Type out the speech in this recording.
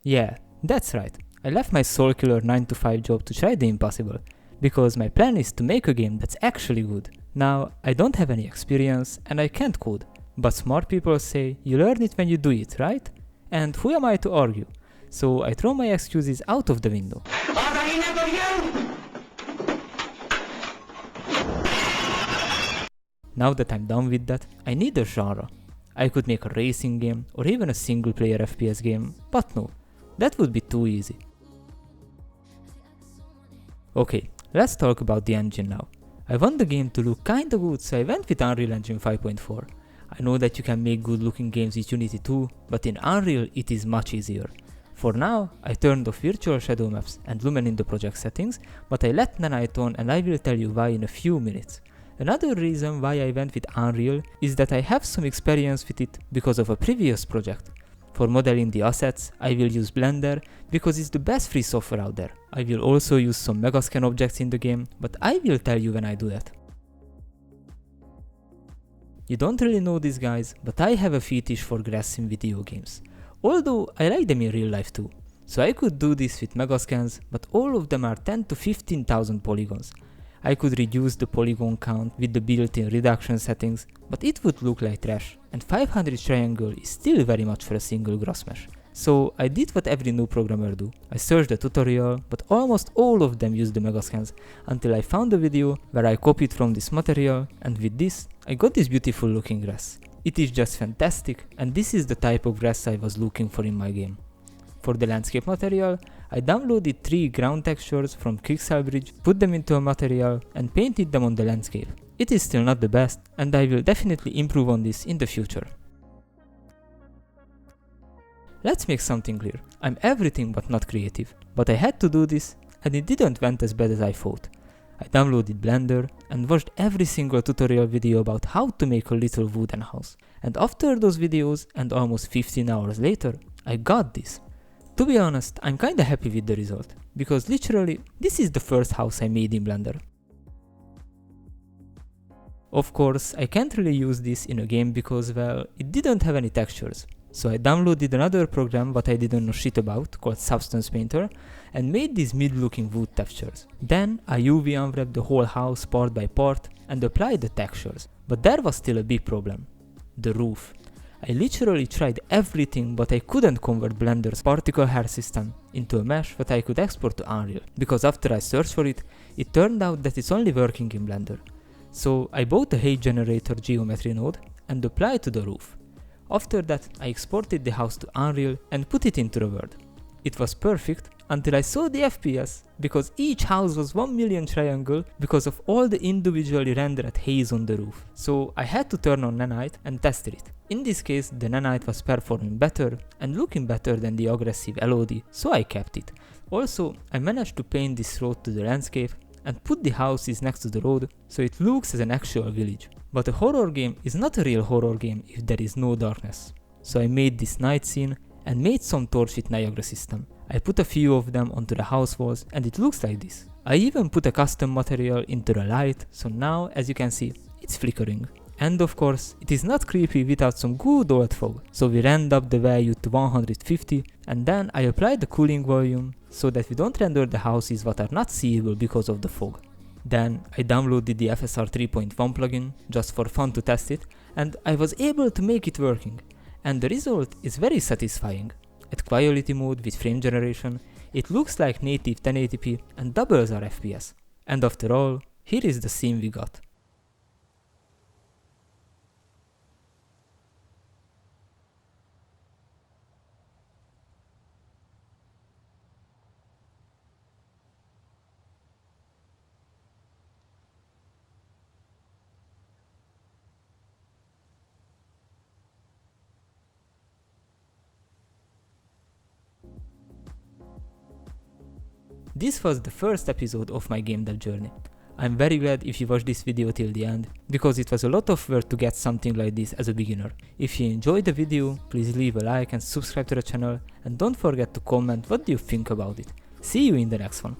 Yeah, that's right. I left my soul killer 9 to 5 job to try the impossible, because my plan is to make a game that's actually good. Now, I don't have any experience and I can't code, but smart people say you learn it when you do it, right? And who am I to argue? So I throw my excuses out of the window. Now that I'm done with that, I need a genre. I could make a racing game or even a single player FPS game, but no, that would be too easy. Okay, let's talk about the engine now. I want the game to look kinda good, so I went with Unreal Engine 5.4. I know that you can make good looking games with Unity too, but in Unreal it is much easier. For now, I turned off virtual shadow maps and lumen in the project settings, but I let Nanite on and I will tell you why in a few minutes. Another reason why I went with Unreal is that I have some experience with it because of a previous project. For modeling the assets, I will use Blender because it's the best free software out there. I will also use some Megascan objects in the game, but I will tell you when I do that. You don't really know this, guys, but I have a fetish for grass in video games. Although I like them in real life too. So I could do this with Megascans, but all of them are 10 to 15,000 polygons. I could reduce the polygon count with the built-in reduction settings, but it would look like trash, and 500 triangle is still very much for a single gross mesh. So I did what every new programmer do. I searched the tutorial, but almost all of them use the Megascans, until I found a video where I copied from this material, and with this, I got this beautiful looking grass. It is just fantastic, and this is the type of grass I was looking for in my game. For the landscape material, I downloaded 3 ground textures from Quicksilbridge, put them into a material and painted them on the landscape. It is still not the best, and I will definitely improve on this in the future. Let's make something clear. I'm everything but not creative, but I had to do this and it didn't went as bad as I thought. I downloaded Blender and watched every single tutorial video about how to make a little wooden house. And after those videos and almost 15 hours later, I got this. To be honest, I'm kinda happy with the result, because literally, this is the first house I made in Blender. Of course, I can't really use this in a game because, well, it didn't have any textures. So I downloaded another program what I didn't know shit about, called Substance Painter, and made these mid-looking wood textures. Then I UV unwrapped the whole house part by part and applied the textures. But there was still a big problem. The roof. I literally tried everything, but I couldn't convert Blender's particle hair system into a mesh that I could export to Unreal, because after I searched for it, it turned out that it's only working in Blender. So I bought a height generator geometry node and applied to the roof. After that, I exported the house to Unreal and put it into the world. It was perfect until I saw the FPS, because each house was 1 million triangle because of all the individually rendered haze on the roof. So I had to turn on Nanite and test it. In this case, the Nanite was performing better and looking better than the aggressive LOD, so I kept it. Also, I managed to paint this road to the landscape and put the houses next to the road so it looks as an actual village. But a horror game is not a real horror game if there is no darkness. So I made this night scene and made some torch with Niagara system. I put a few of them onto the house walls and it looks like this. I even put a custom material into the light, so now, as you can see, it's flickering. And of course, it is not creepy without some good old fog. So we ramped up the value to 150 and then I applied the cooling volume so that we don't render the houses that are not seeable because of the fog. Then I downloaded the FSR 3.1 plugin just for fun to test it, and I was able to make it working. And the result is very satisfying. At quality mode with frame generation, it looks like native 1080p and doubles our FPS. And after all, here is the scene we got. This was the first episode of my game dev journey. I'm very glad if you watched this video till the end, because it was a lot of work to get something like this as a beginner. If you enjoyed the video, please leave a like and subscribe to the channel, and don't forget to comment what do you think about it. See you in the next one.